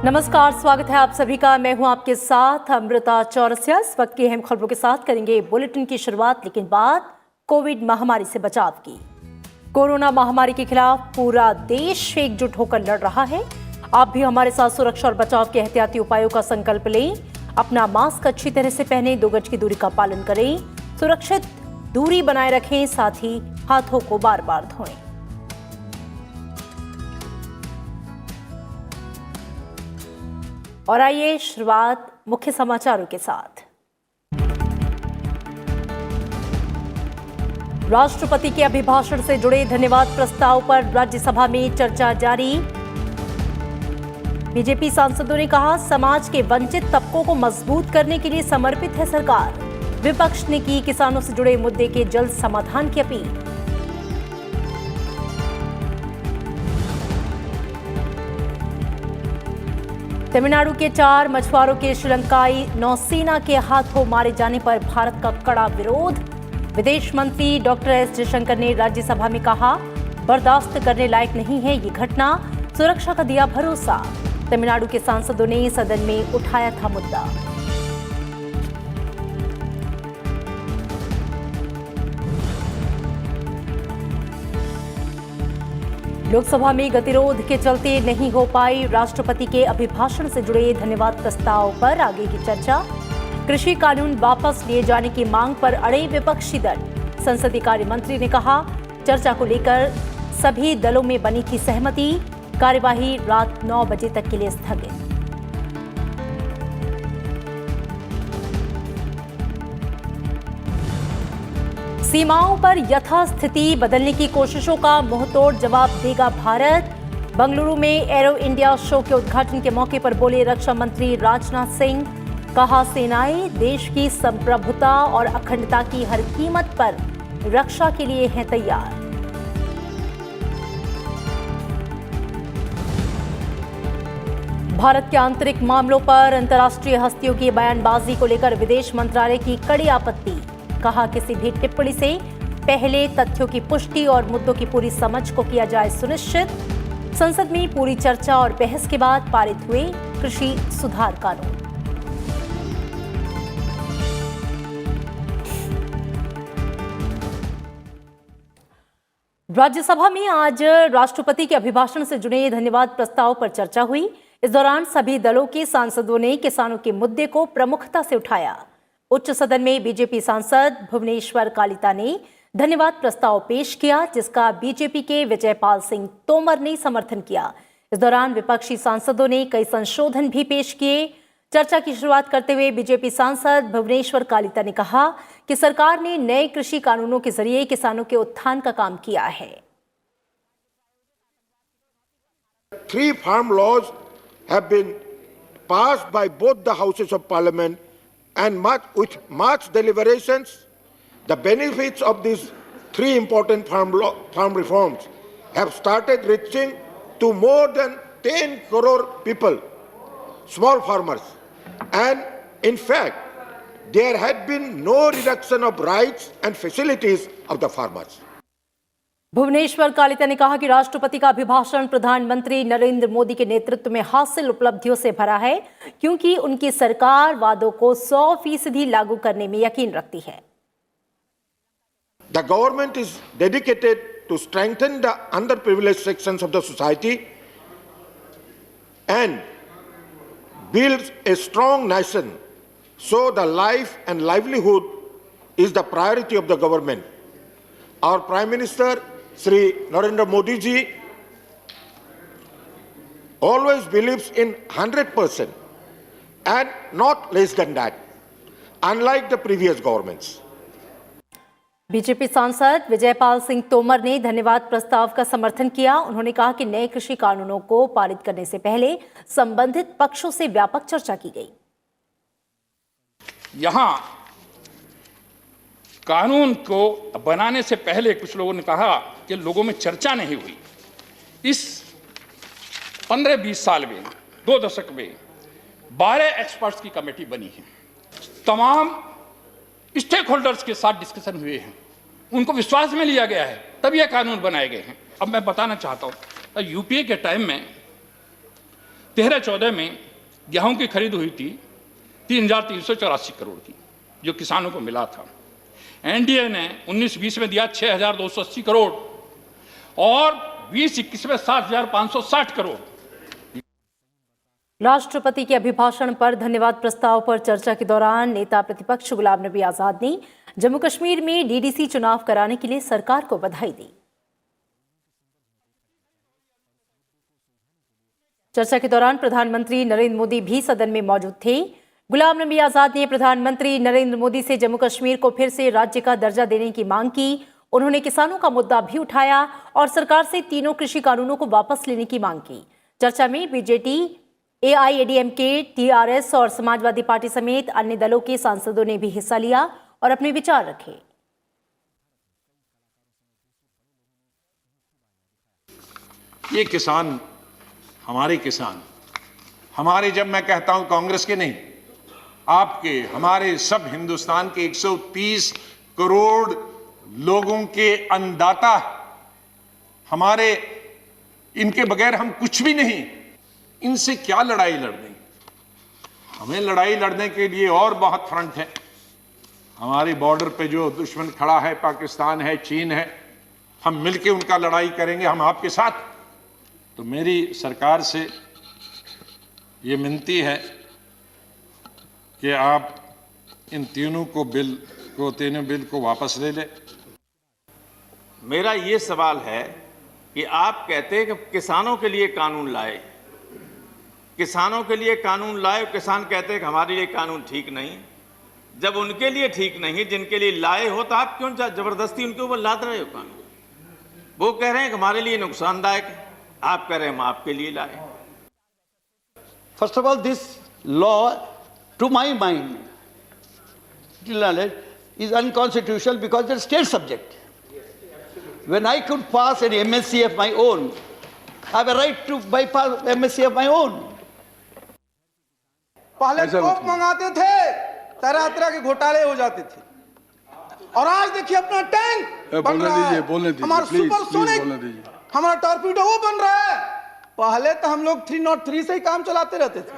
नमस्कार, स्वागत है आप सभी का। मैं हूं आपके साथ अमृता चौरसिया। इस वक्त की अहम खबरों के साथ करेंगे बुलेटिन की शुरुआत, लेकिन बात कोविड महामारी से बचाव की। कोरोना महामारी के खिलाफ पूरा देश एकजुट होकर लड़ रहा है। आप भी हमारे साथ सुरक्षा और बचाव के एहतियाती उपायों का संकल्प लें। अपना मास्क अच्छी तरह से पहने, 2 गज की दूरी का पालन करें, सुरक्षित दूरी बनाए रखें, साथ ही हाथों को बार बार धोएं। और आइए शुरुआत मुख्य समाचारों के साथ। राष्ट्रपति के अभिभाषण से जुड़े धन्यवाद प्रस्ताव पर राज्यसभा में चर्चा जारी। बीजेपी सांसदों ने कहा, समाज के वंचित तबकों को मजबूत करने के लिए समर्पित है सरकार। विपक्ष ने की किसानों से जुड़े मुद्दे के जल्द समाधान की अपील। तमिलनाडु के 4 मछुआरों के श्रीलंकाई नौसेना के हाथों मारे जाने पर भारत का कड़ा विरोध। विदेश मंत्री डॉक्टर एस जयशंकर ने राज्यसभा में कहा, बर्दाश्त करने लायक नहीं है ये घटना, सुरक्षा का दिया भरोसा। तमिलनाडु के सांसदों ने सदन में उठाया था मुद्दा। लोकसभा में गतिरोध के चलते नहीं हो पाई राष्ट्रपति के अभिभाषण से जुड़े धन्यवाद प्रस्ताव पर आगे की चर्चा। कृषि कानून वापस लिए जाने की मांग पर अड़े विपक्षी दल। संसदीय कार्य मंत्री ने कहा, चर्चा को लेकर सभी दलों में बनी थी सहमति। कार्यवाही रात 9 बजे तक के लिए स्थगित। सीमाओं पर यथास्थिति बदलने की कोशिशों का मुंहतोड़ जवाब देगा भारत। बंगलुरु में एरो इंडिया शो के उद्घाटन के मौके पर बोले रक्षा मंत्री राजनाथ सिंह। कहा, सेनाएं देश की संप्रभुता और अखंडता की हर कीमत पर रक्षा के लिए हैं तैयार। भारत के आंतरिक मामलों पर अंतर्राष्ट्रीय हस्तियों की बयानबाजी को लेकर विदेश मंत्रालय की कड़ी आपत्ति। कहा, किसी भी टिप्पणी से पहले तथ्यों की पुष्टि और मुद्दों की पूरी समझ को किया जाए सुनिश्चित। संसद में पूरी चर्चा और बहस के बाद पारित हुए कृषि सुधार कानून। राज्यसभा में आज राष्ट्रपति के अभिभाषण से जुड़े धन्यवाद प्रस्ताव पर चर्चा हुई। इस दौरान सभी दलों के सांसदों ने किसानों के मुद्दे को प्रमुखता से उठाया। उच्च सदन में बीजेपी सांसद भुवनेश्वर कालिता ने धन्यवाद प्रस्ताव पेश किया, जिसका बीजेपी के विजयपाल सिंह तोमर ने समर्थन किया। इस दौरान विपक्षी सांसदों ने कई संशोधन भी पेश किए। चर्चा की शुरुआत करते हुए बीजेपी सांसद भुवनेश्वर कालिता ने कहा कि सरकार ने नए कृषि कानूनों के जरिए किसानों के उत्थान का काम किया है। 3 farm laws have been passed by both the houses of parliament, and with much deliberations, the benefits of these 3 important farm reforms have started reaching to more than 10 crore people, small farmers. And in fact, there had been no reduction of rights and facilities of the farmers. Bhubaneswar Kalita ने कहा कि राष्ट्रपति का अभिभाषण प्रधानमंत्री नरेंद्र मोदी के नेतृत्व में हासिल उपलब्धियों से भरा है, क्योंकि उनकी सरकार वादों को 100% लागू करने में यकीन रखती है। The government is dedicated to strengthen the underprivileged sections of the society and build a strong nation. So the life and livelihood is the priority of the government. Our Prime Minister Shri Narendra Modi ji always believes in 100% and not less than that, unlike the previous governments. BJP सांसद विजयपाल सिंह तोमर ने धन्यवाद प्रस्ताव का समर्थन किया। उन्होंने कहा कि नए कृषि कानूनों को पारित करने से पहले संबंधित पक्षों से व्यापक चर्चा की गई। यहां कानून को बनाने से पहले कुछ लोगों ने कहा कि लोगों में चर्चा नहीं हुई। इस 15-20 साल में, 2 दशक में 12 एक्सपर्ट्स की कमेटी बनी है। तमाम स्टेक होल्डर्स के साथ डिस्कशन हुए हैं, उनको विश्वास में लिया गया है, तब यह कानून बनाए गए हैं। अब मैं बताना चाहता हूं, यूपीए के टाइम में 13-14 में गेहूं की खरीद हुई थी 3,384 करोड़ की, जो किसानों को मिला था। एनडीए ने 19-20 में दिया 6,280 करोड़ और 20-21 में 7,560 करोड़। राष्ट्रपति के अभिभाषण पर धन्यवाद प्रस्ताव पर चर्चा के दौरान नेता प्रतिपक्ष गुलाम नबी आजाद ने जम्मू कश्मीर में डीडीसी चुनाव कराने के लिए सरकार को बधाई दी। चर्चा के दौरान प्रधानमंत्री नरेंद्र मोदी भी सदन में मौजूद थे। गुलाम नबी आजाद ने प्रधानमंत्री नरेंद्र मोदी से जम्मू कश्मीर को फिर से राज्य का दर्जा देने की मांग की। उन्होंने किसानों का मुद्दा भी उठाया और सरकार से तीनों कृषि कानूनों को वापस लेने की मांग की। चर्चा में बीजेपी, एआईएडीएमके, टीआरएस और समाजवादी पार्टी समेत अन्य दलों के सांसदों ने भी हिस्सा लिया और अपने विचार रखे। ये किसान, हमारे, जब मैं कहता हूं कांग्रेस के नहीं, आपके, हमारे, सब हिंदुस्तान के 130 करोड़ लोगों के अन्नदाता, हमारे, इनके बगैर हम कुछ भी नहीं। इनसे क्या लड़ाई लड़नी? हमें लड़ाई लड़ने के लिए और बहुत फ्रंट है। हमारे बॉर्डर पे जो दुश्मन खड़ा है, पाकिस्तान है, चीन है, हम मिलके उनका लड़ाई करेंगे, हम आपके साथ। तो मेरी सरकार से ये विनती है कि आप इन तीनों बिल को वापस ले लें। मेरा ये सवाल है कि आप कहते हैं कि किसानों के लिए कानून लाए, किसानों के लिए कानून लाए, किसान कहते हैं कि हमारे लिए कानून ठीक नहीं। जब उनके लिए ठीक नहीं, जिनके लिए लाए हो, तो आप क्यों जबरदस्ती उनके ऊपर लाद रहे हो कानून? वो कह रहे हैं कि हमारे लिए नुकसानदायक है, आप कह रहे हैं हम आपके लिए लाए। First of all, this law, to my mind, is unconstitutional because it's a state subject. When I could pass an MSc of my own, I have a right to bypass MSc of my own. पहले तोप मंगाते थे, तरह तरह के घोटाले हो जाते थे, और आज देखिए अपना टैंक बन रहा है, हमारा सुपरसोनिक, हमारा टॉर्पीडो वो बन रहा है। पहले तो हम लोग 303 से ही काम चलाते रहते थे।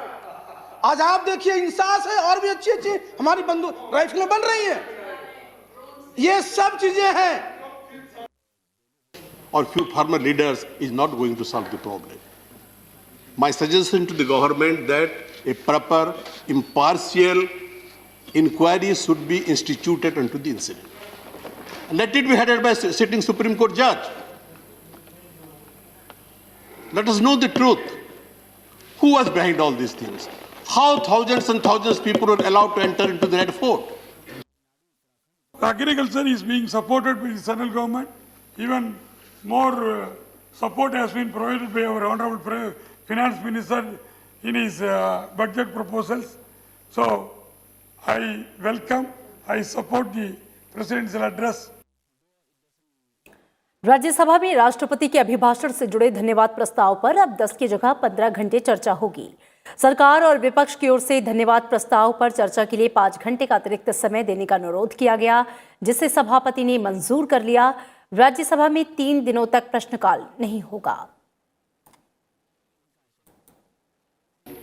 आज आप देखिए इंसास है, और भी अच्छी अच्छी हमारी बंदूक राइफलें बन रही हैं। ये सब चीजें हैं। Or few farmer leaders is not going to solve the problem. My suggestion to the government that a proper, impartial inquiry should be instituted into the incident. Let it be headed by a sitting Supreme Court judge. Let us know the truth. Who was behind all these things? How thousands and thousands of people were allowed to enter into the Red Fort? Agriculture is being supported by the central government. Even more support has been provided by our Honorable Finance Minister in his budget proposals. So I welcome, I support the Presidential address. Rajya Sabha में राष्ट्रपति के अभिभाषण से जुड़े धन्यवाद प्रस्ताव पर अब 10 की जगह 15 घंटे चर्चा होगी। सरकार और विपक्ष की ओर से धन्यवाद प्रस्ताव पर चर्चा के लिए 5 घंटे का अतिरिक्त समय देने का अनुरोध किया गया, जिसे सभापति ने मंजूर कर लिया। राज्यसभा में 3 दिनों तक प्रश्नकाल नहीं होगा।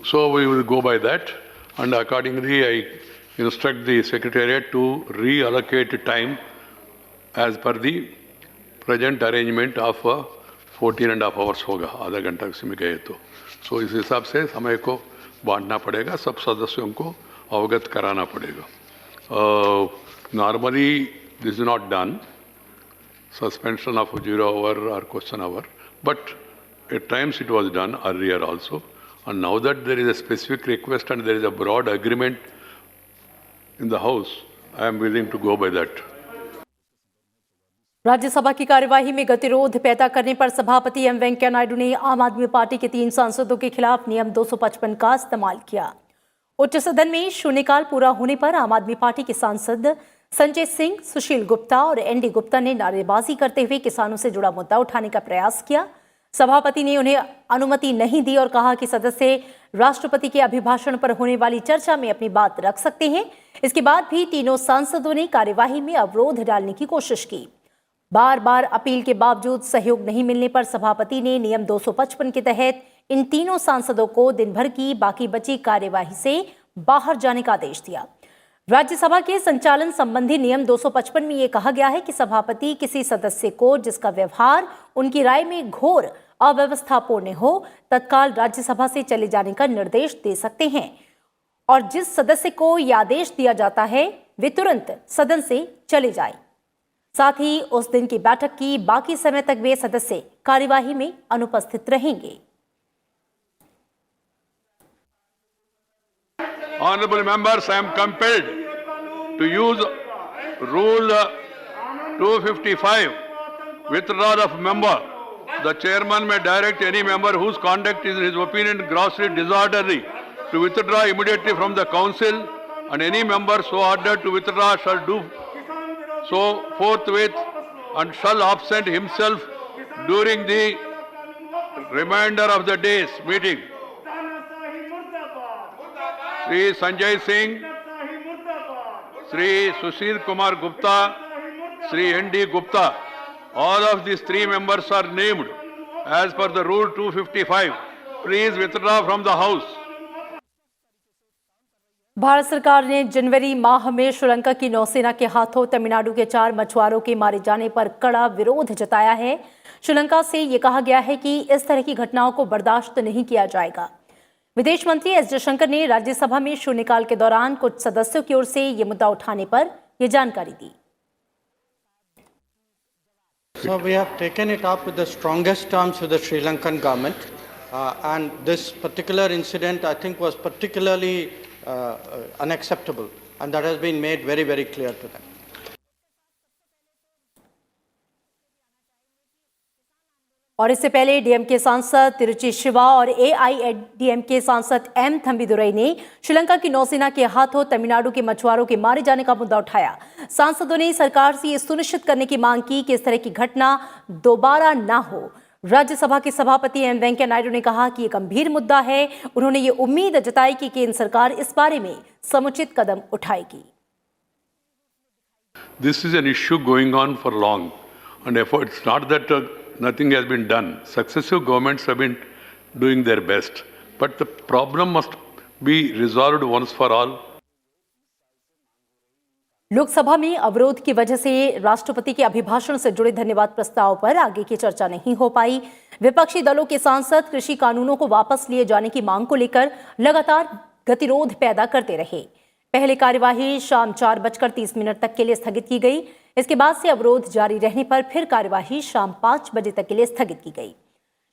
So we will go by that, and accordingly I instruct the Secretariat to reallocate time as per the present arrangement of 14.5 hours होगा, आधा घंटा इसमें गए तो। सो इस हिसाब से समय को बांटना पड़ेगा, सब सदस्यों को अवगत कराना पड़ेगा। Normally this is not done, suspension of 0 hour or question hour, but at times it was done earlier also, and now that there is a specific request and there is a broad agreement in the house, I am willing to go by that. Rajya Sabha की कार्यवाही में गतिरोध पैदा करने पर सभापति M Venkaiah Naidu ने आम आदमी पार्टी के 3 सांसदों के खिलाफ नियम 255 का इस्तेमाल किया। उच्च सदन में शून्यकाल पूरा होने पर आम आदमी पार्टी के सांसद संजय सिंह, सुशील गुप्ता और एनडी गुप्ता ने नारेबाजी करते हुए किसानों से जुड़ा मुद्दा उठाने का प्रयास किया। सभापति ने उन्हें अनुमति नहीं दी और कहा कि सदस्य राष्ट्रपति के अभिभाषण पर होने वाली चर्चा में अपनी बात रख सकते हैं। इसके बाद भी तीनों सांसदों ने कार्यवाही में अवरोध डालने की कोशिश की। बार बार अपील के बावजूद सहयोग नहीं मिलने पर सभापति ने नियम 255 के तहत इन तीनों सांसदों को दिन भर की बाकी बची कार्यवाही से बाहर जाने का आदेश दिया। राज्यसभा के संचालन संबंधी नियम 255 में यह कहा गया है कि सभापति किसी सदस्य को जिसका व्यवहार उनकी राय में घोर अव्यवस्थापूर्ण हो तत्काल राज्यसभा से चले जाने का निर्देश दे सकते हैं और जिस सदस्य को यह आदेश दिया जाता है वे तुरंत सदन से चले जाएं। साथ ही उस दिन की बैठक की बाकी समय तक वे सदस्य कार्यवाही में अनुपस्थित रहेंगे। Honorable members, I am compelled to use Rule 255, withdrawal of member. The chairman may direct any member whose conduct is in his opinion grossly disorderly to withdraw immediately from the council, and any member so ordered to withdraw shall do so forthwith and shall absent himself during the remainder of the day's meeting. Sri Sanjay Singh, Sri Sushil Kumar Gupta, Sri N.D. Gupta, all of these three members are named as per the Rule 255. Please withdraw from the House. Bharat सरकार ने जनवरी माह में श्रीलंका की नौसेना के हाथों तमिलनाडु के 4 मछुआरों के मारे जाने पर कड़ा विरोध जताया है। श्रीलंका से ये कहा गया है कि इस तरह की घटनाओं को बर्दाश्त नहीं किया जाएगा। विदेश मंत्री एस जयशंकर ने राज्यसभा में शून्यकाल के दौरान कुछ सदस्यों की ओर से ये मुद्दा उठाने पर यह जानकारी दी। So we have taken it up with the strongest terms with the Sri Lankan government, and this particular incident I think was particularly unacceptable, and that has been made very, very clear to them. और इससे पहले DMK सांसद तिरुचि शिवा और एआईएडीएमके सांसद M Thambidurai ने श्रीलंका की नौसेना के हाथों तमिलनाडु के मछुआरों के मारे जाने का मुद्दा उठाया। सांसदों ने सरकार से ये सुनिश्चित करने की मांग की कि इस तरह की घटना दोबारा ना हो। राज्यसभा के सभापति एम वेंकैया नायडू ने कहा कि यह गंभीर मुद्दा है। उन्होंने ये उम्मीद जताई कि केंद्र सरकार इस बारे में समुचित कदम उठाएगी। This is an issue going on for long, and it's not that nothing has been done. Successive governments have been doing their best, but the problem must be resolved once for all. Lok Sabha में अवरोध की वजह से राष्ट्रपति के अभिभाषण से जुड़े धन्यवाद प्रस्ताव पर आगे की चर्चा नहीं हो पाई। विपक्षी दलों के सांसद कृषि कानूनों को वापस लिए जाने की मांग को लेकर लगातार गतिरोध पैदा करते रहे। पहले कार्यवाही शाम 4:30 तक के लिए स्थगित की गई। इसके बाद से अवरोध जारी रहने पर फिर कार्यवाही शाम 5 बजे तक के लिए स्थगित की गई।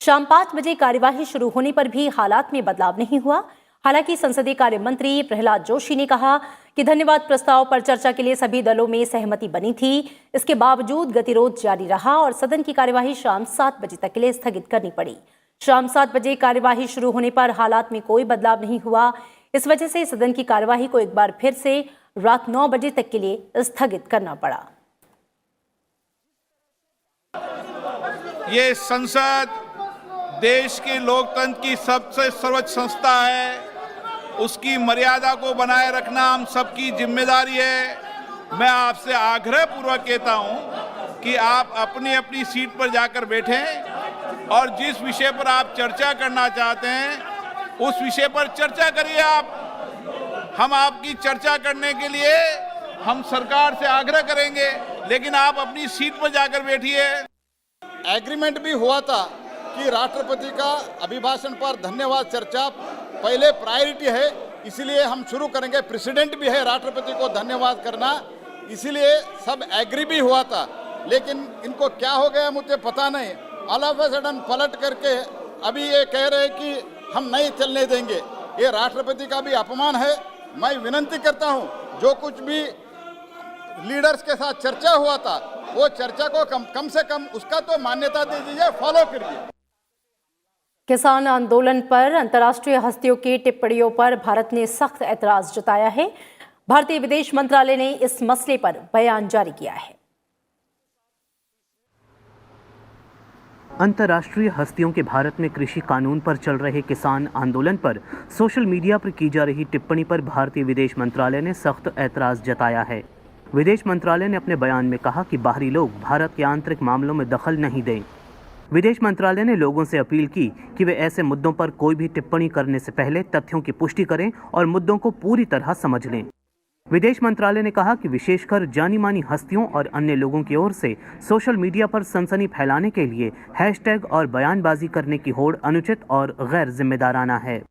शाम 5 बजे कार्यवाही शुरू होने पर भी हालात में बदलाव नहीं हुआ। हालांकि संसदीय कार्य मंत्री प्रहलाद जोशी ने कहा कि धन्यवाद प्रस्ताव पर चर्चा के लिए सभी दलों में सहमति बनी थी। इसके बावजूद गतिरोध जारी रहा और सदन की कार्यवाही शाम 7 बजे तक के लिए स्थगित करनी पड़ी। शाम 7 बजे कार्यवाही शुरू होने पर हालात में कोई बदलाव नहीं हुआ। इस वजह से सदन की कार्यवाही को एक बार फिर से रात 9 बजे तक के लिए स्थगित करना पड़ा। ये संसद देश के लोकतंत्र की सबसे सर्वोच्च संस्था है। उसकी मर्यादा को बनाए रखना हम सबकी जिम्मेदारी है। मैं आपसे आग्रह पूर्वक कहता हूं कि आप अपनी अपनी सीट पर जाकर बैठें और जिस विषय पर आप चर्चा करना चाहते हैं उस विषय पर चर्चा करिए। आप हम आपकी चर्चा करने के लिए हम सरकार से आग्रह करेंगे, लेकिन आप अपनी सीट पर जाकर बैठिए। एग्रीमेंट भी हुआ था कि राष्ट्रपति का अभिभाषण पर धन्यवाद चर्चा पहले प्रायोरिटी है, इसलिए हम शुरू करेंगे। प्रेसिडेंट भी है राष्ट्रपति को धन्यवाद करना, इसलिए सब एग्री भी हुआ था। लेकिन इनको क्या हो गया मुझे पता नहीं, ऑल ऑफ अ सडन पलट करके अभी ये कह रहे हैं कि हम नहीं चलने देंगे। ये राष्ट्रपति का भी अपमान है। मैं विनती करता हूं, जो कुछ भी लीडर्स के साथ चर्चा हुआ था वो चर्चा को कम से कम उसका तो मान्यता दे दीजिए, फॉलो करिए। किसान आंदोलन पर अंतर्राष्ट्रीय हस्तियों की टिप्पणियों पर भारत ने सख्त ऐतराज जताया है। भारतीय विदेश मंत्रालय ने इस मसले पर बयान जारी किया है। अंतर्राष्ट्रीय हस्तियों के भारत में कृषि कानून पर चल रहे किसान आंदोलन पर सोशल मीडिया पर की जा रही टिप्पणी पर भारतीय विदेश मंत्रालय ने सख्त ऐतराज जताया है। विदेश मंत्रालय ने अपने बयान में कहा कि बाहरी लोग भारत के आंतरिक मामलों में दखल नहीं दें। विदेश मंत्रालय ने लोगों से अपील की कि वे ऐसे मुद्दों पर कोई भी टिप्पणी करने से पहले तथ्यों की पुष्टि करें और मुद्दों को पूरी तरह समझ लें। विदेश मंत्रालय ने कहा कि विशेषकर जानी मानी हस्तियों और अन्य लोगों की ओर से सोशल मीडिया पर सनसनी फैलाने के लिए हैशटैग और बयानबाजी करने की होड़ अनुचित और गैर जिम्मेदाराना है।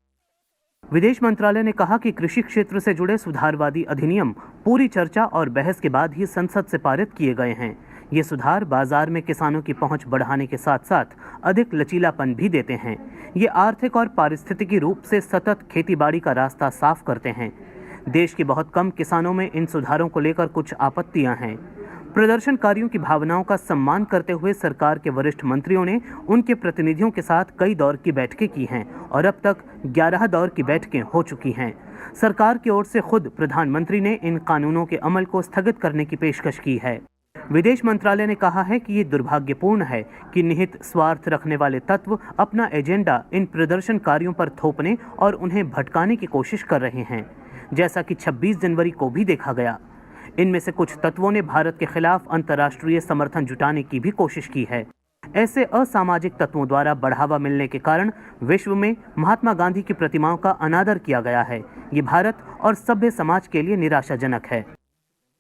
विदेश मंत्रालय ने कहा कि कृषि क्षेत्र से जुड़े सुधारवादी अधिनियम पूरी चर्चा और बहस के बाद ही संसद से पारित किए गए हैं। ये सुधार बाजार में किसानों की पहुंच बढ़ाने के साथ साथ अधिक लचीलापन भी देते हैं। ये आर्थिक और पारिस्थितिकी रूप से सतत खेतीबाड़ी का रास्ता साफ करते हैं। देश के बहुत कम किसानों में इन सुधारों को लेकर कुछ आपत्तियां हैं। प्रदर्शनकारियों की भावनाओं का सम्मान करते हुए सरकार के वरिष्ठ मंत्रियों ने उनके प्रतिनिधियों के साथ कई दौर की बैठकें की हैं और अब तक 11 दौर की बैठकें हो चुकी हैं। सरकार की ओर से खुद प्रधानमंत्री ने इन कानूनों के अमल को स्थगित करने की पेशकश की है। विदेश मंत्रालय ने कहा है कि ये दुर्भाग्यपूर्ण है कि निहित स्वार्थ रखने वाले तत्व अपना एजेंडा इन प्रदर्शनकारियों पर थोपने और उन्हें भटकाने की कोशिश कर रहे हैं, जैसा कि 26 जनवरी को भी देखा गया। इनमें से कुछ तत्वों ने भारत के खिलाफ अंतर्राष्ट्रीय समर्थन जुटाने की भी कोशिश की है। ऐसे असामाजिक तत्वों द्वारा बढ़ावा मिलने के कारण विश्व में महात्मा गांधी की प्रतिमाओं का अनादर किया गया है। ये भारत और सभ्य समाज के लिए निराशाजनक है।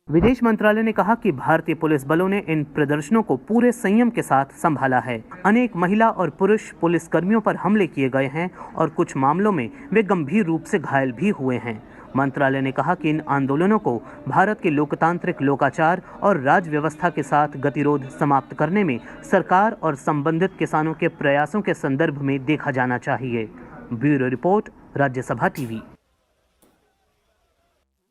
विदेश मंत्रालय ने कहा कि भारतीय पुलिस बलों ने इन प्रदर्शनों को पूरे संयम के साथ संभाला है। अनेक महिला और पुरुष पुलिस कर्मियों पर हमले किए गए हैं और कुछ मामलों में वे गंभीर रूप से घायल भी हुए हैं। मंत्रालय ने कहा कि इन आंदोलनों को भारत के लोकतांत्रिक लोकाचार और राज व्यवस्था के साथ गतिरोध समाप्त करने में सरकार और संबंधित किसानों के प्रयासों के संदर्भ में देखा जाना चाहिए। Bureau report, Rajya Sabha TV.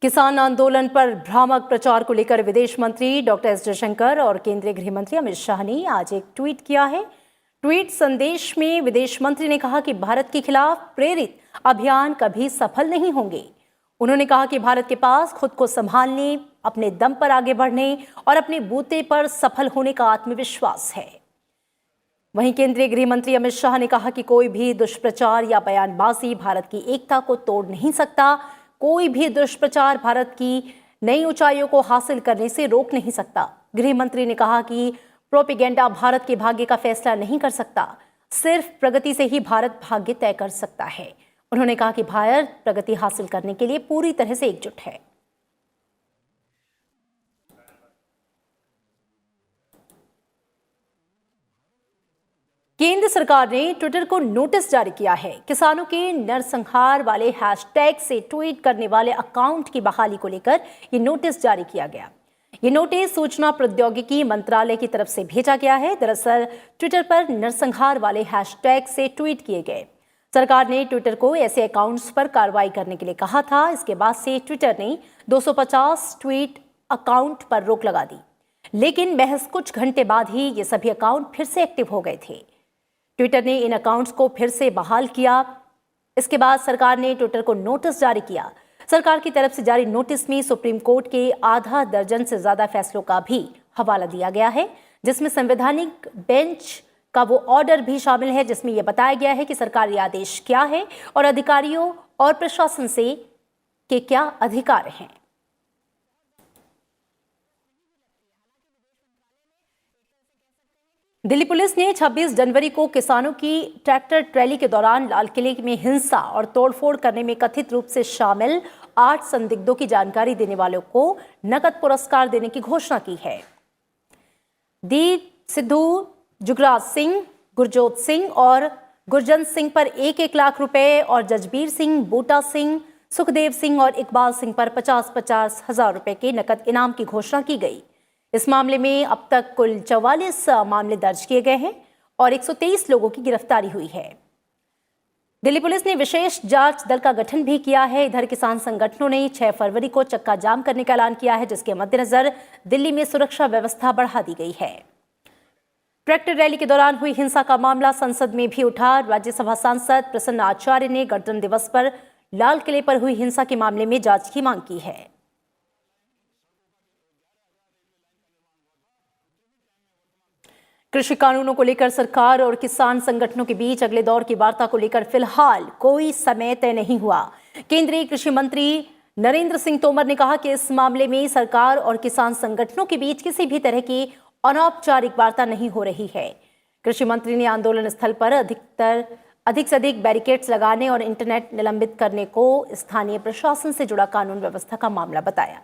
किसान आंदोलन पर भ्रामक प्रचार को लेकर विदेश मंत्री डॉक्टर एस जयशंकर और केंद्रीय गृह मंत्री अमित शाह ने आज एक ट्वीट किया है। ट्वीट संदेश में विदेश मंत्री ने कहा कि भारत के खिलाफ प्रेरित अभियान कभी सफल नहीं होंगे। उन्होंने कहा कि भारत के पास खुद को संभालने, अपने दम पर आगे बढ़ने और अपने बूते पर सफल होने का आत्मविश्वास है। वहीं केंद्रीय गृह मंत्री अमित शाह ने कहा कि कोई भी दुष्प्रचार या बयानबाजी भारत की एकता को तोड़ नहीं सकता। कोई भी दुष्प्रचार भारत की नई ऊंचाइयों को हासिल करने से रोक नहीं सकता। गृह मंत्री ने कहा कि प्रोपेगेंडा भारत के भाग्य का फैसला नहीं कर सकता। सिर्फ प्रगति से ही भारत भाग्य तय कर सकता है। उन्होंने कहा कि भारत प्रगति हासिल करने के लिए पूरी तरह से एकजुट है। केंद्र सरकार ने ट्विटर को नोटिस जारी किया है। किसानों के नरसंहार वाले हैशटैग से ट्वीट करने वाले अकाउंट की बहाली को लेकर यह नोटिस जारी किया गया। ये नोटिस सूचना प्रौद्योगिकी मंत्रालय की तरफ से भेजा गया है। दरअसल ट्विटर पर नरसंहार वाले हैशटैग से ट्वीट किए गए। सरकार ने ट्विटर को ऐसे अकाउंट्स पर कार्रवाई करने के लिए कहा था। इसके बाद से ट्विटर ने 250 ट्वीट अकाउंट पर रोक लगा दी, लेकिन महज कुछ घंटे बाद ही ये सभी अकाउंट फिर से एक्टिव हो गए थे। ट्विटर ने इन अकाउंट्स को फिर से बहाल किया। इसके बाद सरकार ने ट्विटर को नोटिस जारी किया। सरकार की तरफ से जारी नोटिस में सुप्रीम कोर्ट के आधा दर्जन से ज्यादा फैसलों का भी हवाला दिया गया है, जिसमें संवैधानिक बेंच का वो ऑर्डर भी शामिल है जिसमें यह बताया गया है कि सरकारी आदेश क्या है और अधिकारियों और प्रशासन से के क्या अधिकार हैं। दिल्ली पुलिस ने 26 जनवरी को किसानों की ट्रैक्टर रैली के दौरान लाल किले में हिंसा और तोड़फोड़ करने में कथित रूप से शामिल 8 संदिग्धों की जानकारी देने वालों को नकद पुरस्कार देने की घोषणा की है। दीप सिद्धू, जुगराज सिंह, गुरजोत सिंह और गुरजंत सिंह पर 1-1 लाख रुपए और जजबीर सिंह, बूटा सिंह, सुखदेव सिंह और इकबाल सिंह पर 50-50 हजार रुपए के नकद इनाम की घोषणा की गई। इस मामले में अब तक कुल 44 मामले दर्ज किए गए हैं और 123 लोगों की गिरफ्तारी हुई है। दिल्ली पुलिस ने विशेष जांच दल का गठन भी किया है। इधर किसान संगठनों ने 6 फरवरी को चक्का जाम करने का ऐलान किया है, जिसके मद्देनजर दिल्ली में सुरक्षा व्यवस्था बढ़ा दी गई है। ट्रैक्टर रैली के दौरान हुई हिंसा का मामला संसद में भी उठा। राज्यसभा सांसद प्रसन्न आचार्य ने गणतंत्र दिवस पर लाल किले पर हुई हिंसा के मामले में जांच की मांग की है। कृषि कानूनों को लेकर सरकार और किसान संगठनों के बीच अगले दौर की वार्ता को लेकर फिलहाल कोई समय तय नहीं हुआ। केंद्रीय कृषि मंत्री नरेंद्र सिंह तोमर ने कहा कि इस मामले में सरकार और किसान संगठनों के बीच किसी भी तरह की अनौपचारिक वार्ता नहीं हो रही है। कृषि मंत्री ने आंदोलन स्थल पर अधिक से अधिक बैरिकेड्स लगाने और इंटरनेट निलंबित करने को स्थानीय प्रशासन से जुड़ा कानून व्यवस्था का मामला बताया।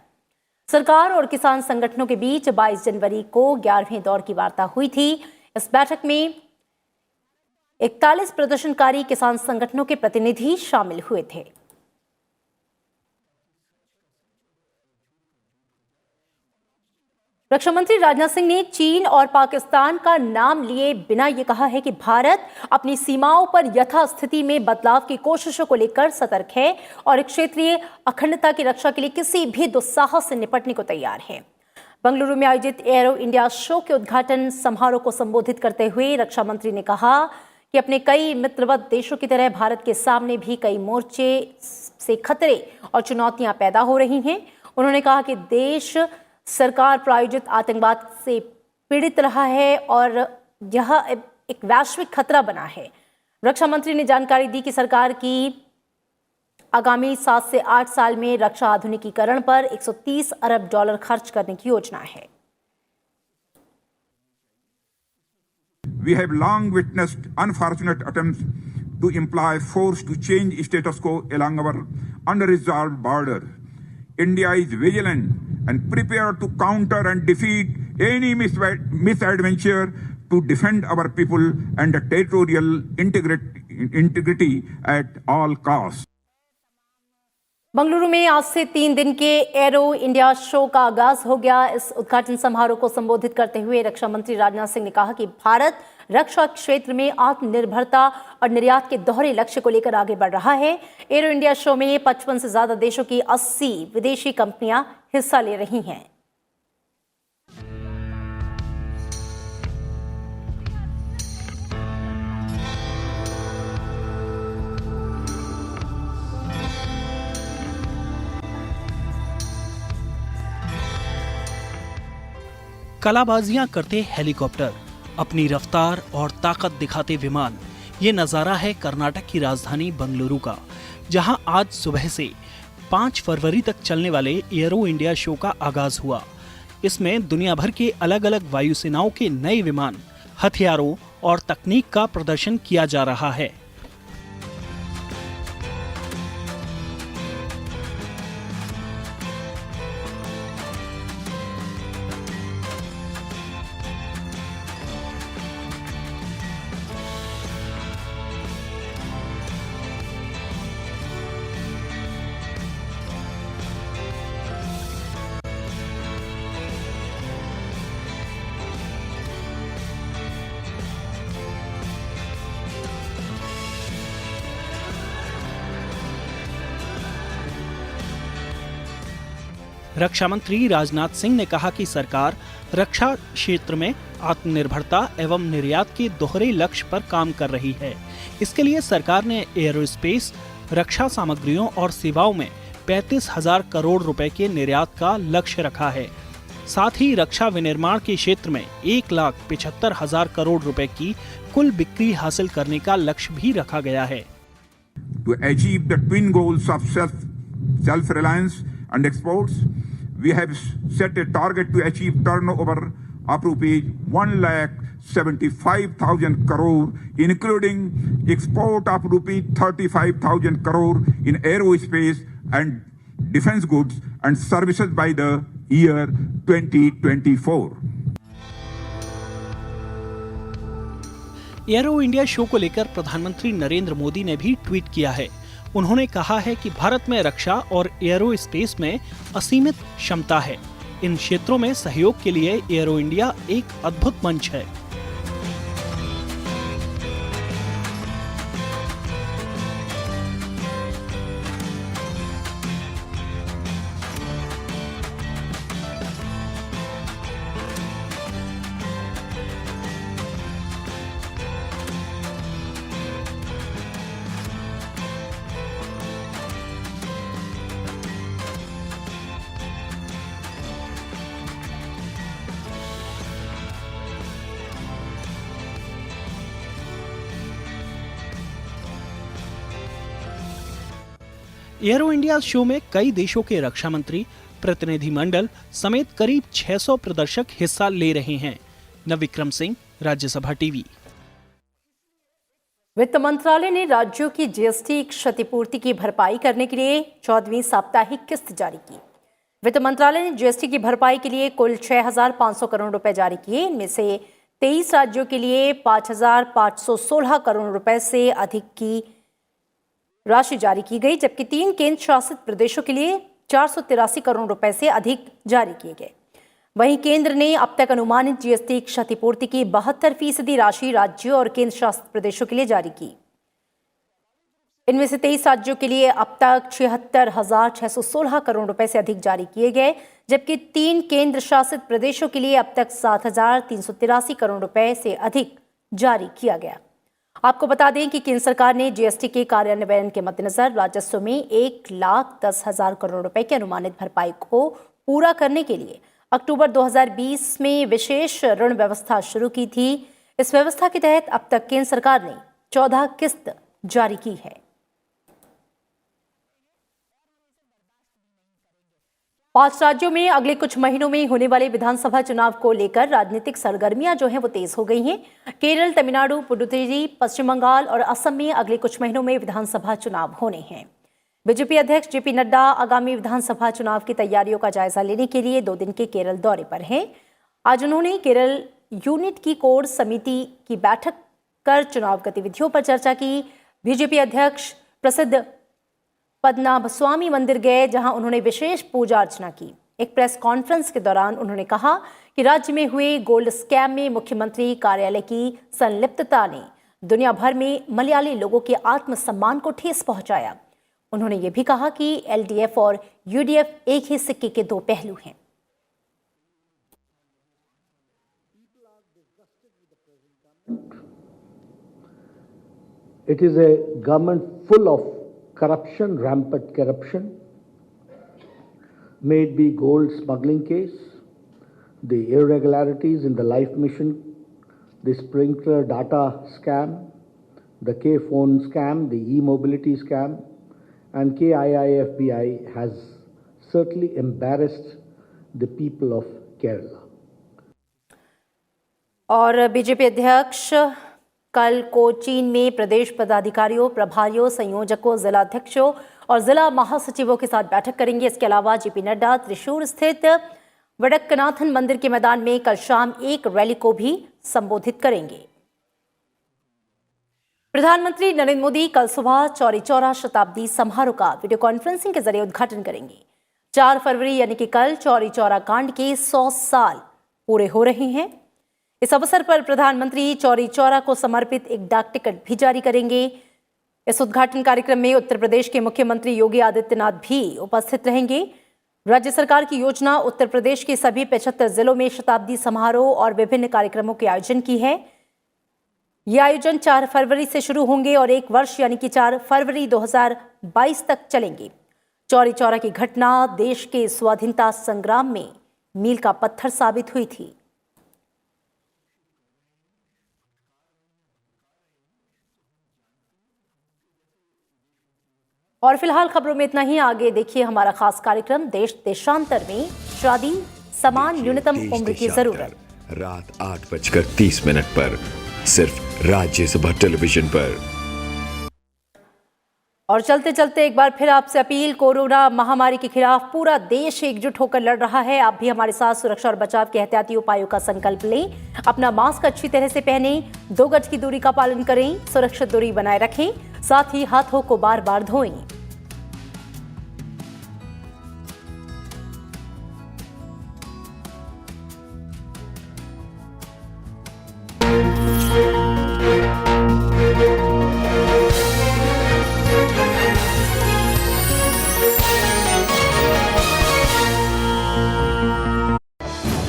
सरकार और किसान संगठनों के बीच 22 जनवरी को 11वें दौर की वार्ता हुई थी। इस बैठक में 41 प्रदर्शनकारी किसान संगठनों के प्रतिनिधि शामिल हुए थे। रक्षा मंत्री राजनाथ सिंह ने चीन और पाकिस्तान का नाम लिए बिना ये कहा है कि भारत अपनी सीमाओं पर यथास्थिति में बदलाव की कोशिशों को लेकर सतर्क है और क्षेत्रीय अखंडता की रक्षा के लिए किसी भी दुस्साहस से निपटने को तैयार है। बंगलुरु में आयोजित एरो इंडिया शो के उद्घाटन समारोह को संबोधित करते हुए रक्षा मंत्री ने कहा कि अपने कई मित्रवत देशों की तरह भारत के सामने भी कई मोर्चे से खतरे और चुनौतियां पैदा हो रही हैं। उन्होंने कहा कि देश सरकार प्रायोजित आतंकवाद से पीड़ित रहा है और यह एक वैश्विक खतरा बना है। रक्षा मंत्री ने जानकारी दी कि सरकार की आगामी 7 से 8 साल में रक्षा आधुनिकीकरण पर $130 अरब खर्च करने की योजना है। We have long witnessed unfortunate attempts to employ force to change status quo along our unresolved border. India is vigilant and prepared to counter and defeat any misadventure to defend our people and the territorial integrity at all costs. Bengaluru में आज से 3 दिन के arrow India show का आगाज हो गया। इस उद्घाटन समारोह को संबोधित करते हुए रक्षा मंत्री राजनाथ सिंह ने कहा कि भारत रक्षा क्षेत्र में आत्मनिर्भरता और निर्यात के दोहरे लक्ष्य को लेकर आगे बढ़ रहा है। एरो इंडिया शो में 55 से ज्यादा देशों की 80 विदेशी कंपनियां हिस्सा ले रही हैं। कलाबाजियां करते हेलीकॉप्टर, अपनी रफ्तार और ताकत दिखाते विमान, ये नज़ारा है कर्नाटक की राजधानी बंगलुरु का, जहां आज सुबह से 5 फरवरी तक चलने वाले एरो इंडिया शो का आगाज हुआ। इसमें दुनिया भर के अलग अलग वायुसेनाओं के नए विमान, हथियारों और तकनीक का प्रदर्शन किया जा रहा है। रक्षा मंत्री राजनाथ सिंह ने कहा कि सरकार रक्षा क्षेत्र में आत्मनिर्भरता एवं निर्यात के दोहरे लक्ष्य पर काम कर रही है। इसके लिए सरकार ने एरोस्पेस, रक्षा सामग्रियों और सेवाओं में 35,000 करोड़ रुपए के निर्यात का लक्ष्य रखा है। साथ ही रक्षा विनिर्माण के क्षेत्र में 1,75,000 करोड़ रुपए की कुल बिक्री हासिल करने का लक्ष्य भी रखा गया है। To achieve the twin goals of self-reliance and exports, we have set a target to achieve turnover of ₹1,75,000 crore, including export of ₹35,000 crore in aerospace and defense goods and services by the year 2024. Arrow India show को लेकर प्रधानमंत्री नरेंद्र मोदी ने भी tweet किया है। उन्होंने कहा है कि भारत में रक्षा और एरोस्पेस में असीमित क्षमता है। इन क्षेत्रों में सहयोग के लिए एरो इंडिया एक अद्भुत मंच है। एरो इंडिया शो में कई देशों के रक्षा मंत्री, प्रतिनिधि मंडल समेत करीब 600 प्रदर्शक हिस्सा ले रहे हैं। नवविक्रम सिंह, राज्यसभा टीवी। वित्त मंत्रालय ने राज्यों की जीएसटी क्षतिपूर्ति की भरपाई करने के लिए 14वीं साप्ताहिक किस्त जारी की। वित्त मंत्रालय ने जीएसटी की भरपाई के लिए कुल 6,500 करोड़ रुपए जारी किए। इनमें से 23 राज्यों के लिए 5,516 करोड़ रुपए से अधिक की राशि जारी की गई, जबकि 3 केंद्र शासित प्रदेशों के लिए 483 करोड़ रुपए से अधिक जारी किए गए। वहीं केंद्र ने अब तक अनुमानित जीएसटी क्षतिपूर्ति की 72% राशि राज्यों और केंद्र शासित प्रदेशों के लिए जारी की। इनमें से 23 राज्यों के लिए अब तक 76,616 करोड़ रुपए से अधिक जारी किए गए, जबकि 3 केंद्र शासित प्रदेशों के लिए अब तक 7,383 करोड़ रुपए से अधिक जारी किया गया। आपको बता दें कि केंद्र सरकार ने जीएसटी के कार्यान्वयन के मद्देनजर राजस्व में 1,10,000 करोड़ रुपए की अनुमानित भरपाई को पूरा करने के लिए अक्टूबर 2020 में विशेष ऋण व्यवस्था शुरू की थी। इस व्यवस्था के तहत अब तक केंद्र सरकार ने 14 किस्त जारी की है। पांच राज्यों में अगले कुछ महीनों में होने वाले विधानसभा चुनाव को लेकर राजनीतिक सरगर्मियां जो हैं वो तेज हो गई हैं। केरल, तमिलनाडु, पुडुचेरी, पश्चिम बंगाल और असम में अगले कुछ महीनों में विधानसभा चुनाव होने हैं। बीजेपी अध्यक्ष जेपी नड्डा आगामी विधानसभा चुनाव की तैयारियों का जायजा लेने के लिए 2 दिन के केरल दौरे पर हैं। आज उन्होंने केरल यूनिट की कोर समिति की बैठक कर चुनाव गतिविधियों पर चर्चा की। बीजेपी अध्यक्ष प्रसिद्ध पद्मनाभस्वामी मंदिर गए, जहां उन्होंने विशेष पूजा अर्चना की। एक प्रेस कॉन्फ्रेंस के दौरान उन्होंने कहा कि राज्य में हुए गोल्ड स्कैम में मुख्यमंत्री कार्यालय की संलिप्तता ने दुनिया भर में मलयाली लोगों के आत्मसम्मान को ठेस पहुंचाया। उन्होंने ये भी कहा कि एलडीएफ और यूडीएफ एक ही सिक्के के 2 पहलू हैं। It is a government full of corruption, rampant corruption. May it be gold smuggling case, the irregularities in the Life Mission, the Sprinkler data scam, the K-phone scam, the e-mobility scam, and KIIFBI has certainly embarrassed the people of Kerala. और BJP अध्यक्ष कल कोचीन में प्रदेश पदाधिकारियों, प्रभारियों, संयोजकों, जिला अध्यक्षों और जिला महासचिवों के साथ बैठक करेंगे। इसके अलावा जेपी नड्डा त्रिशूर स्थित वडक्कनाथन मंदिर के मैदान में कल शाम एक रैली को भी संबोधित करेंगे। प्रधानमंत्री नरेंद्र मोदी कल सुबह चौरी चौरा शताब्दी समारोह का वीडियो कॉन्फ्रेंसिंग के जरिए उद्घाटन करेंगे। 4 फरवरी यानी कि कल चौरी चौरा कांड के 100 साल पूरे हो रहे हैं। इस अवसर पर प्रधानमंत्री चौरी चौरा को समर्पित एक डाक टिकट भी जारी करेंगे। इस उद्घाटन कार्यक्रम में उत्तर प्रदेश के मुख्यमंत्री योगी आदित्यनाथ भी उपस्थित रहेंगे। राज्य सरकार की योजना उत्तर प्रदेश के सभी 75 जिलों में शताब्दी समारोह और विभिन्न कार्यक्रमों के आयोजन की है। ये आयोजन 4 फरवरी से शुरू होंगे और 1 वर्ष यानी कि 4 फरवरी 2022 तक चलेंगे। चौरी चौरा की घटना देश के स्वाधीनता संग्राम में मील का पत्थर साबित हुई थी। और फिलहाल खबरों में इतना ही। आगे देखिए हमारा खास कार्यक्रम देश देशांतर में शादी समान न्यूनतम उम्र की जरूरत, रात 8:30 पर सिर्फ राज्यसभा टेलीविजन पर। और चलते चलते एक बार फिर आपसे अपील, कोरोना महामारी के खिलाफ पूरा देश एकजुट होकर लड़ रहा है। आप भी हमारे साथ सुरक्षा और बचाव के एहतियाती उपायों का संकल्प लें। अपना मास्क अच्छी तरह से पहनें, 2 गज की दूरी का पालन करें, सुरक्षित दूरी बनाए रखें, साथ ही हाथों को बार बार धोएं।